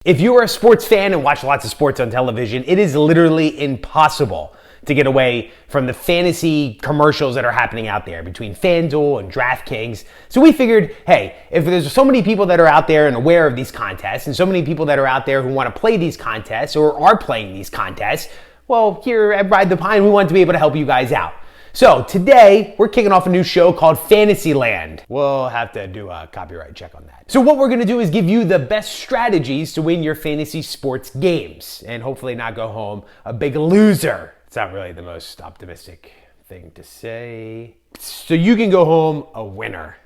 If you are a sports fan and watch lots of sports on television, it is literally impossible to get away from the fantasy commercials that are happening out there between FanDuel and DraftKings. So we figured, hey, if there's so many people that are out there and aware of these contests and so many people that are out there who want to play these contests or are playing these contests, well, here at Ride the Pine, we want to be able to help you guys out. So today, we're kicking off a new show called Fantasyland. We'll have to do a copyright check on that. So what we're gonna do is give you the best strategies to win your fantasy sports games and hopefully not go home a big loser. It's not really the most optimistic thing to say. So you can go home a winner.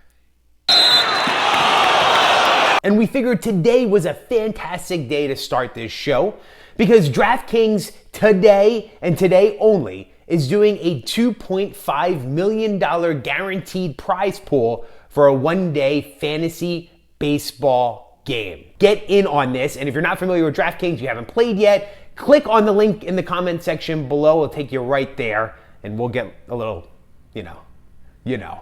And we figured today was a fantastic day to start this show because DraftKings today and today only is doing a $2.5 million guaranteed prize pool for a one-day fantasy baseball game. Get in on this, and if you're not familiar with DraftKings, you haven't played yet, click on the link in the comment section below. It'll take you right there, and we'll get a little, you know.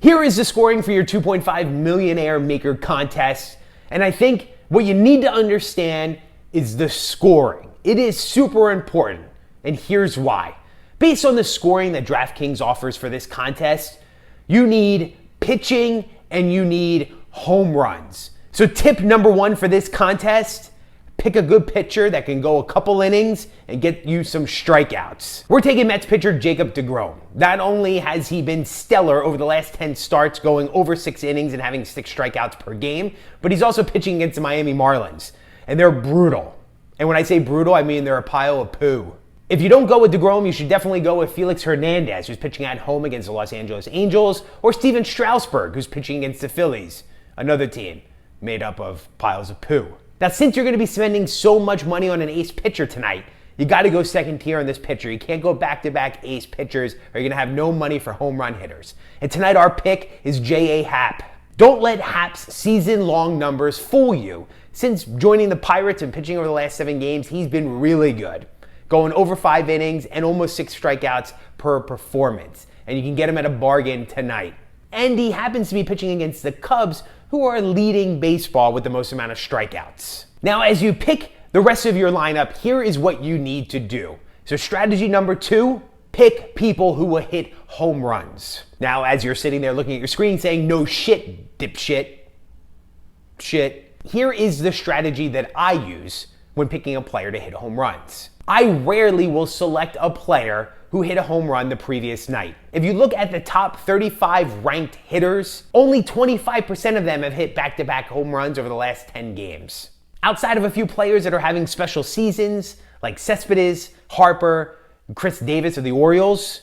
Here is the scoring for your 2.5 Millionaire Maker contest, and I think what you need to understand is the scoring. It is super important. And here's why. Based on the scoring that DraftKings offers for this contest, you need pitching and you need home runs. So tip number one for this contest, pick a good pitcher that can go a couple innings and get you some strikeouts. We're taking Mets pitcher Jacob DeGrom. Not only has he been stellar over the last 10 starts, going over 6 innings and having 6 strikeouts per game, but he's also pitching against the Miami Marlins. And they're brutal. And when I say brutal, I mean they're a pile of poo. If you don't go with DeGrom, you should definitely go with Felix Hernandez, who's pitching at home against the Los Angeles Angels, or Steven Strasburg, who's pitching against the Phillies, another team made up of piles of poo. Now, since you're going to be spending so much money on an ace pitcher tonight, you got to go second tier on this pitcher. You can't go back-to-back ace pitchers, or you're going to have no money for home run hitters. And tonight, our pick is J.A. Happ. Don't let Happ's season-long numbers fool you. Since joining the Pirates and pitching over the last 7 games, he's been really good, going over 5 innings and almost 6 strikeouts per performance. And you can get him at a bargain tonight. And he happens to be pitching against the Cubs, who are leading baseball with the most amount of strikeouts. Now, as you pick the rest of your lineup, here is what you need to do. So strategy number 2, pick people who will hit home runs. Now, as you're sitting there looking at your screen saying, no shit, dipshit, shit, here is the strategy that I use when picking a player to hit home runs. I rarely will select a player who hit a home run the previous night. If you look at the top 35 ranked hitters, only 25% of them have hit back-to-back home runs over the last 10 games. Outside of a few players that are having special seasons, like Cespedes, Harper, Chris Davis of the Orioles,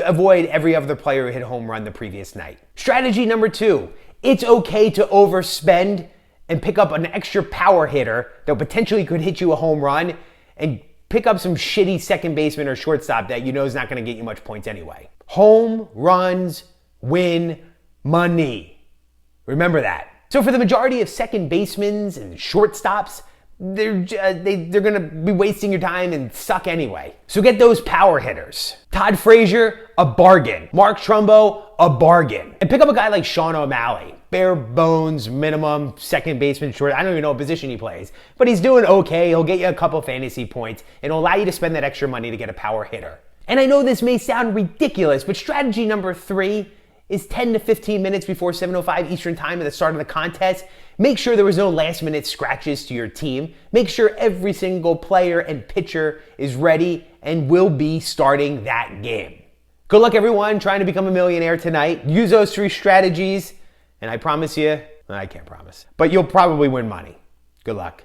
avoid every other player who hit a home run the previous night. Strategy number 2, it's okay to overspend and pick up an extra power hitter that potentially could hit you a home run and pick up some shitty second baseman or shortstop that you know is not going to get you much points anyway. Home runs win money. Remember that. So for the majority of second basemen and shortstops, they're going to be wasting your time and suck anyway. So get those power hitters. Todd Frazier, a bargain. Mark Trumbo, a bargain. And pick up a guy like Sean O'Malley. Bare bones, minimum, second baseman, short. I don't even know what position he plays. But he's doing okay. He'll get you a couple fantasy points and it'll allow you to spend that extra money to get a power hitter. And I know this may sound ridiculous, but strategy number 3 is 10 to 15 minutes before 7:05 Eastern Time at the start of the contest. Make sure there was no last minute scratches to your team. Make sure every single player and pitcher is ready and will be starting that game. Good luck everyone trying to become a millionaire tonight. Use those 3 strategies and I promise you, I can't promise, but you'll probably win money. Good luck.